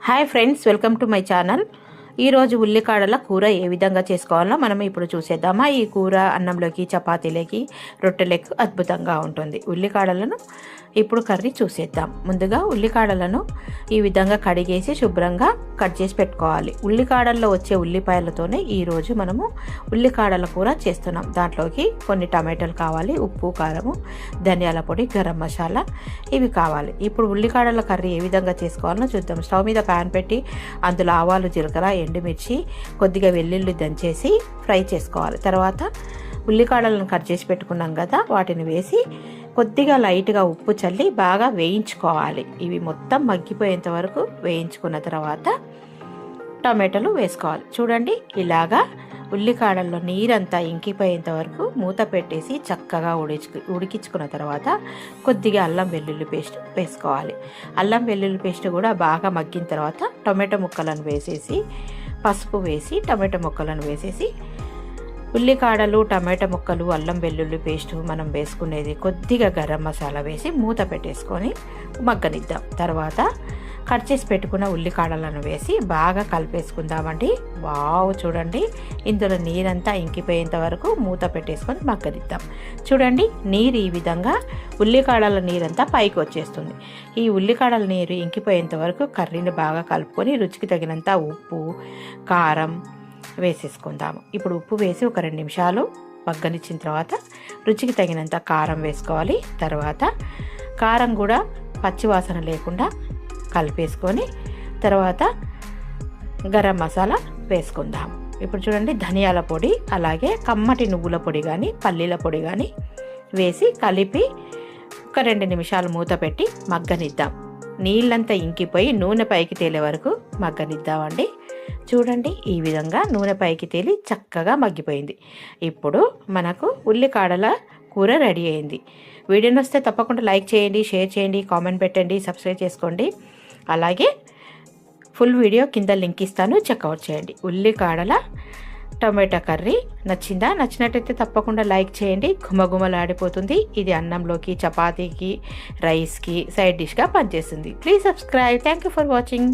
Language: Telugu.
Hi friends, welcome to my channel. ఈరోజు ఉల్లికాడల కూర ఏ విధంగా చేసుకోవాలో మనం ఇప్పుడు చూసేద్దామా. ఈ కూర అన్నంలోకి, చపాతీలకి, రొట్టెలకి అద్భుతంగా ఉంటుంది. ఉల్లికాడలను ఇప్పుడు కర్రీ చూసేద్దాం. ముందుగా ఉల్లికాడలను ఈ విధంగా కడిగేసి శుభ్రంగా కట్ చేసి పెట్టుకోవాలి. ఉల్లికాడల్లో వచ్చే ఉల్లిపాయలతోనే ఈరోజు మనము ఉల్లికాడల కూర చేస్తున్నాం. దాంట్లోకి కొన్ని టమాటాలు కావాలి, ఉప్పు, కారము, ధనియాల పొడి, గరం మసాలా ఇవి కావాలి. ఇప్పుడు ఉల్లికాడల కర్రీ ఏ విధంగా చేసుకోవాలో చూద్దాం. స్టవ్ మీద ప్యాన్ పెట్టి అందులో ఆవాలు, జీలకర్ర, ఎండుమిర్చి, కొద్దిగా వెల్లుల్లి దంచేసి ఫ్రై చేసుకోవాలి. తర్వాత ఉల్లికాడలను కట్ చేసి పెట్టుకున్నాం కదా, వాటిని వేసి కొద్దిగా లైట్గా ఉప్పు చల్లి బాగా వేయించుకోవాలి. ఇవి మొత్తం మగ్గిపోయేంత వరకు వేయించుకున్న తర్వాత టమాటాలు వేసుకోవాలి. చూడండి, ఇలాగా ఉల్లికాడల్లో నీరంతా ఇంకిపోయేంత వరకు మూత పెట్టేసి చక్కగా ఉడికించుకున్న తర్వాత కొద్దిగా అల్లం వెల్లుల్లి పేస్ట్ వేసుకోవాలి. అల్లం వెల్లుల్లి పేస్ట్ కూడా బాగా మగ్గిన తర్వాత టొమాటో ముక్కలను వేసేసి, పసుపు వేసి టమాటో ముక్కలను వేసేసి, ఉల్లికాడలు, టమాటా ముక్కలు, అల్లం వెల్లుల్లి పేస్టు మనం వేసుకునేది, కొద్దిగా గరం మసాలా వేసి మూత పెట్టేసుకొని మగ్గనిద్దాం. తర్వాత కట్ చేసి పెట్టుకున్న ఉల్లికాడలను వేసి బాగా కలిపేసుకుందామండి. వావ్, చూడండి, ఇందులో నీరంతా ఇంకిపోయేంత వరకు మూత పెట్టేసుకొని మగ్గనిద్దాం. చూడండి, నీరు ఈ విధంగా ఉల్లికాడల నీరంతా పైకి వచ్చేస్తుంది. ఈ ఉల్లికాడల నీరు ఇంకిపోయేంత వరకు కర్రీని బాగా కలుపుకొని రుచికి తగినంత ఉప్పు, కారం వేసేసుకుందాము. ఇప్పుడు ఉప్పు వేసి ఒక 2 నిమిషాలు మగ్గనిచ్చిన తర్వాత రుచికి తగినంత కారం వేసుకోవాలి. తర్వాత కారం కూడా పచ్చివాసన లేకుండా కలిపేసుకొని తర్వాత గరం మసాలా వేసుకుందాం. ఇప్పుడు చూడండి, ధనియాల పొడి, అలాగే కమ్మటి నువ్వుల పొడి కానీ, పల్లీల పొడి కానీ వేసి కలిపి ఒక 2 నిమిషాలు మూత పెట్టి మగ్గనిద్దాం. నీళ్ళంతా ఇంకిపోయి నూనె పైకి తేలే వరకు మగ్గనిద్దామండి. చూడండి, ఈ విధంగా నూనె పైకి తేలి చక్కగా మగ్గిపోయింది. ఇప్పుడు మనకు ఉల్లికాడల కూర రెడీ అయింది. వీడియో నచ్చితే తప్పకుండా లైక్ చేయండి, షేర్ చేయండి, కామెంట్ పెట్టండి, సబ్స్క్రైబ్ చేసుకోండి. అలాగే ఫుల్ వీడియో కింద లింక్ ఇస్తాను, చెక్అవుట్ చేయండి. ఉల్లికాడల టమాటా కర్రీ నచ్చిందా? నచ్చినట్టయితే తప్పకుండా లైక్ చేయండి. గుమగుమలాడిపోతుంది. ఇది అన్నంలోకి, చపాతీకి, రైస్కి సైడ్ డిష్గా పనిచేస్తుంది. Please subscribe. Thank you for watching.